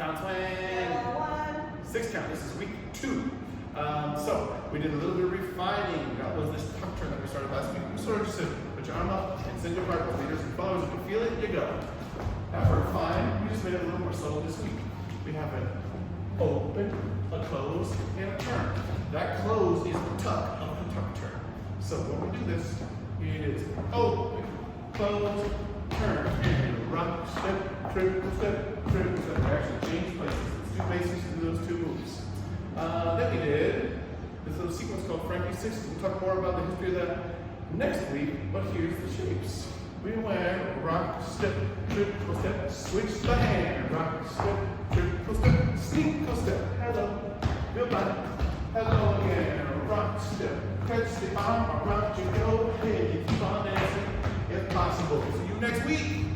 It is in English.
Uptown Swing. 6 count. This is week 2. So we did a little bit of refining. That was this tuck turn that we started last week. We sort of just said, put your arm up and send your heart with leaders and followers. If you feel it, you go. After refine, we just made it a little more subtle this week. We have an open, a close, and a turn. That close is the tuck of the tuck turn. So when we do this, it is open, close, turn, and rock, step, triple step, triple step. We actually changed places. It's 2 basics to do those 2 moves. Then we did this little sequence called Frankie 6. We'll talk more about the history of that next week, but here's the shapes. We went rock, step, triple step, switch the hand, rock, step, triple step, single step, hello, goodbye, hello again, rock, step, catch the arm around you, go ahead, keep on dancing if possible. See you next week.